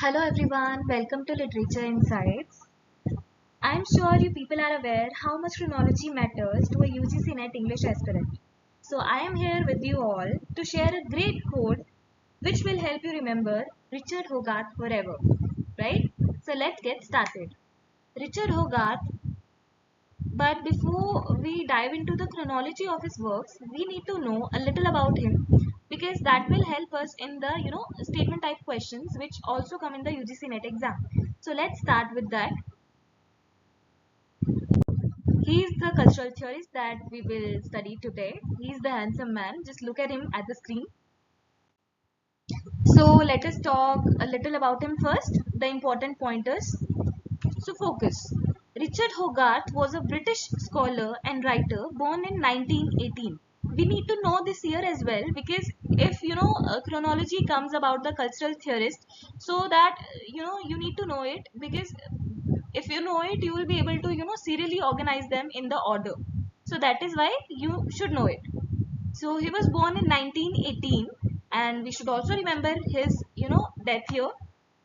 Hello everyone, welcome to Literature Insights. I'm sure you people are aware how much chronology matters to a UGC-NET English aspirant. So I am here with you all to share a great quote which will help you remember Richard Hogarth forever. Right? So let's get started. Richard Hogarth, but before we dive into the chronology of his works, we need to know a little about him because that will help us in the statement type questions which also come in the UGC-NET exam. So let's start with that. He is the cultural theorist that we will study today. He is the handsome man. Just look at him at the screen. So let us talk a little about him first. The important pointers. So focus. Richard Hogarth was a British scholar and writer born in 1918. We need to know this year as well because if chronology comes about the cultural theorist, so that you need to know it because if you know it you will be able to serially organize them in the order. So that is why you should know it. So he was born in 1918 and we should also remember his death year,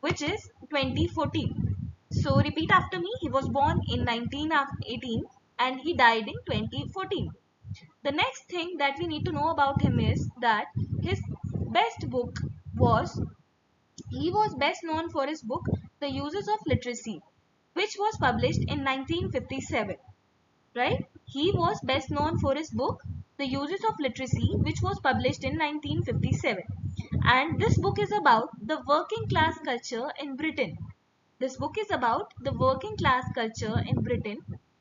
which is 2014. So repeat after me. He was born in 1918 and he died in 2014. The next thing that we need to know about him is that his best book was he was best known for his book The Uses of Literacy, which was published in 1957. Right? He was best known for his book The Uses of Literacy, which was published in 1957. And this book is about the working class culture in Britain. This book is about the working class culture in Britain.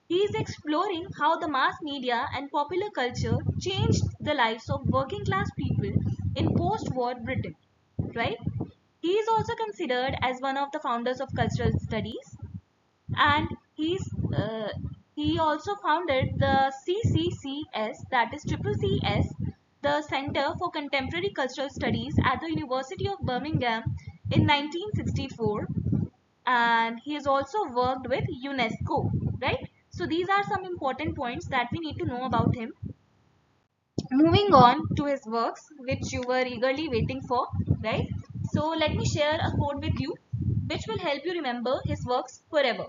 He is exploring how the mass media and popular culture changed the lives of working class people in post-war Britain. Right? He is also considered as one of the founders of cultural studies, and he also founded the CCCS, that is Triple CS, the Center for Contemporary Cultural Studies at the University of Birmingham in 1964, and he has also worked with UNESCO, right? So these are some important points that we need to know about him. Moving on to his works, which you were eagerly waiting for, right? So let me share a quote with you, which will help you remember his works forever.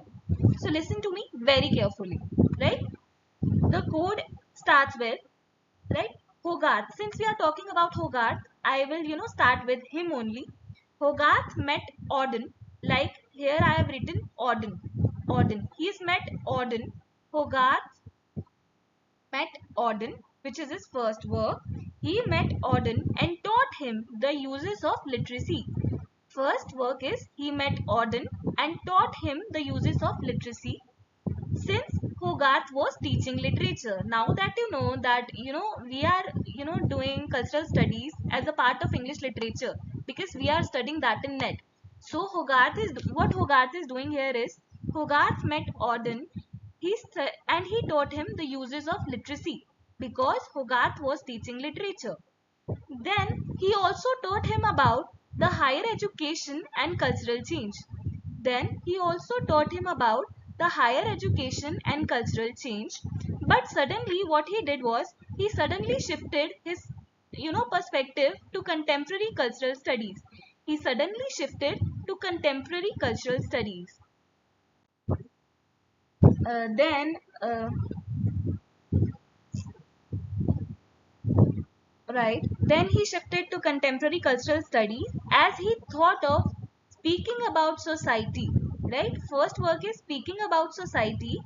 So listen to me very carefully, right? The code starts with, right? Hogarth. Since we are talking about Hogarth, I will, start with him only. Hogarth met Auden. Like here I have written Auden. Auden. He's met Auden. Hogarth met Auden, which is his first work. He met Auden and taught him the uses of literacy. First work is he met Auden and taught him the uses of literacy. Since Hogarth was teaching literature, now that you know that we are doing cultural studies as a part of English literature because we are studying that in net. So Hogarth is doing here is Hogarth met Auden. And he taught him the uses of literacy because Hogarth was teaching literature. Then he also taught him about the higher education and cultural change. Then he also taught him about the higher education and cultural change. But suddenly what he did was he suddenly shifted his perspective to contemporary cultural studies. He suddenly shifted to contemporary cultural studies. Then Right. Then he shifted to contemporary cultural studies as he thought of speaking about society. Right. First work is speaking about society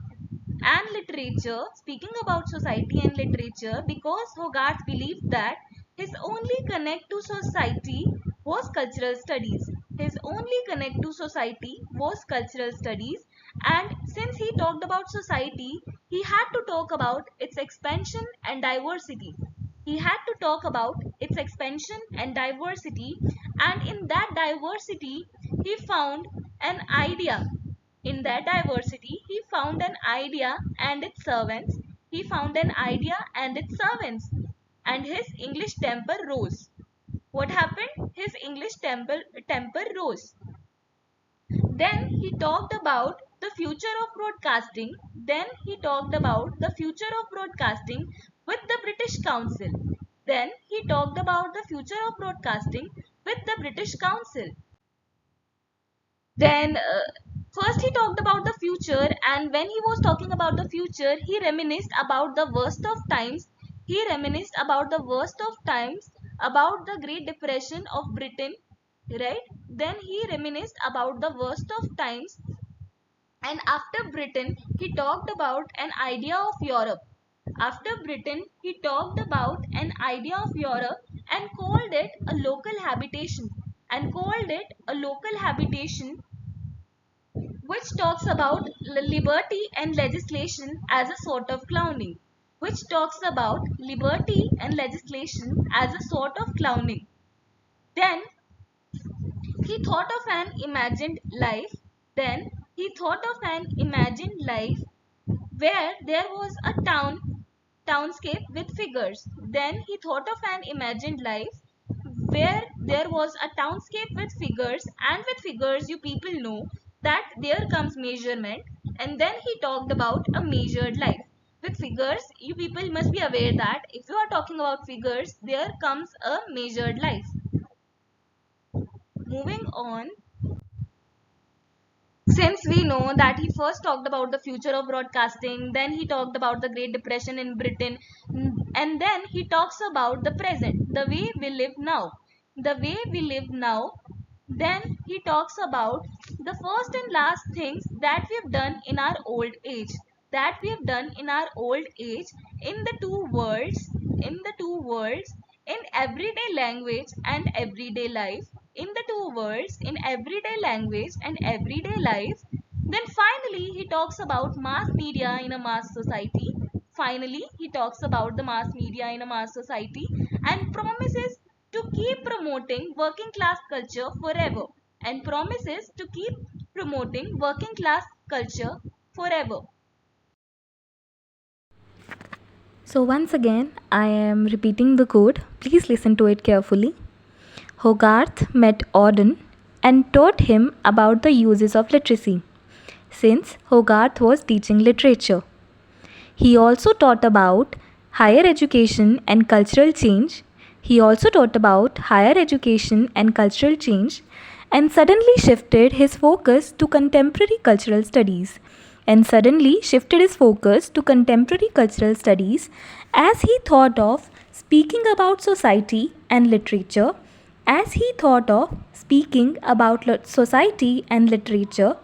and literature, speaking about society and literature because Hogarth believed that his only connect to society was cultural studies. His only connect to society was cultural studies, and since he talked about society, he had to talk about its expansion and diversity. He had to talk about its expansion and diversity, and in that diversity, he found an idea. In that diversity, he found an idea and its servants. He found an idea and its servants. And his English temper rose. What happened? His English temper rose. Then he talked about the future of broadcasting. Then he talked about the future of broadcasting with the British Council. Then he talked about the future of broadcasting with the British Council. Then first he talked about the future, and when he was talking about the future, he reminisced about the worst of times. He reminisced about the worst of times, about the Great Depression of Britain, right? Then he reminisced about the worst of times, and after Britain, he talked about an idea of Europe. After Britain, he talked about an idea of Europe and called it a local habitation. And called it a local habitation, which talks about liberty and legislation as a sort of clowning. Which talks about liberty and legislation as a sort of clowning. Then he thought of an imagined life. Then he thought of an imagined life where there was a townscape with figures. Then he thought of an imagined life where there was a townscape with figures, and with figures you people know that there comes measurement. And then he talked about a measured life. With figures you people must be aware that if you are talking about figures, there comes a measured life. Moving on, since we know that he first talked about the future of broadcasting, then he talked about the Great Depression in Britain, and then he talks about the present, the way we live now. The way we live now. Then he talks about the first and last things that we have done in our old age. That we have done in our old age in the two worlds, in everyday language and everyday life, in the two words, in everyday language and everyday life. Then finally, he talks about mass media in a mass society. Finally, he talks about the mass media in a mass society and promises to keep promoting working class culture forever. And promises to keep promoting working class culture forever. So once again, I am repeating the code. Please listen to it carefully. Hogarth met Auden and taught him about the uses of literacy, since Hogarth was teaching literature. He also taught about higher education and cultural change. He also taught about higher education and cultural change and suddenly shifted his focus to contemporary cultural studies. As he thought of speaking about society and literature. As he thought of speaking about society and literature,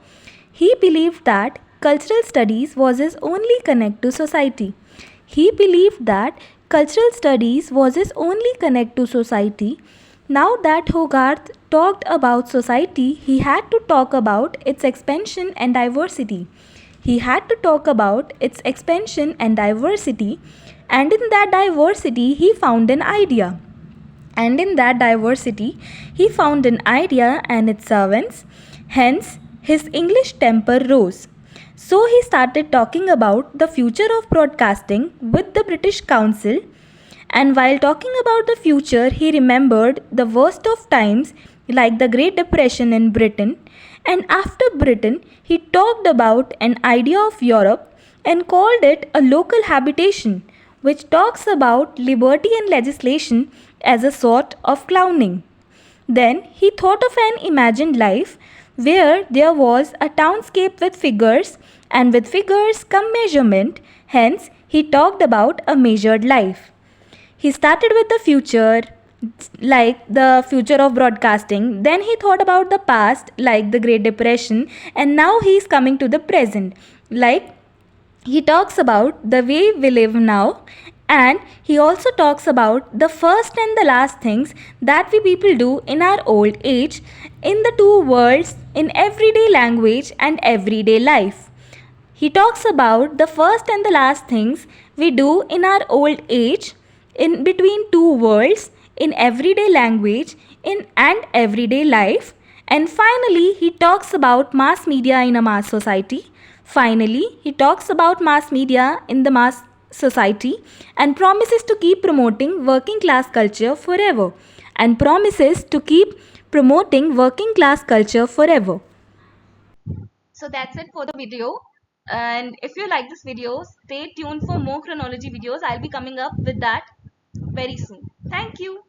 he believed that cultural studies was his only connect to society. He believed that cultural studies was his only connect to society. Now that Hogarth talked about society, he had to talk about its expansion and diversity. He had to talk about its expansion and diversity, and in that diversity, he found an idea. And in that diversity, he found an idea and its servants. Hence, his English temper rose. So he started talking about the future of broadcasting with the British Council. And while talking about the future, he remembered the worst of times like the Great Depression in Britain. And after Britain, he talked about an idea of Europe and called it a local habitation, which talks about liberty and legislation as a sort of clowning. Then he thought of an imagined life where there was a townscape with figures, and with figures come measurement. Hence, he talked about a measured life. He started with the future, like the future of broadcasting. Then he thought about the past, like the Great Depression. And now he is coming to the present, like he talks about the way we live now. And he also talks about the first and the last things that we people do in our old age, in the two worlds, in everyday language and everyday life. He talks about the first and the last things we do in our old age, in between two worlds, in everyday language, in and everyday life. And finally, he talks about mass media in a mass society. Finally, he talks about mass media in the mass society and promises to keep promoting working class culture forever. And promises to keep promoting working class culture forever. So that's it for the video. And if you like this video, stay tuned for more chronology videos. I'll be coming up with that very soon. Thank you.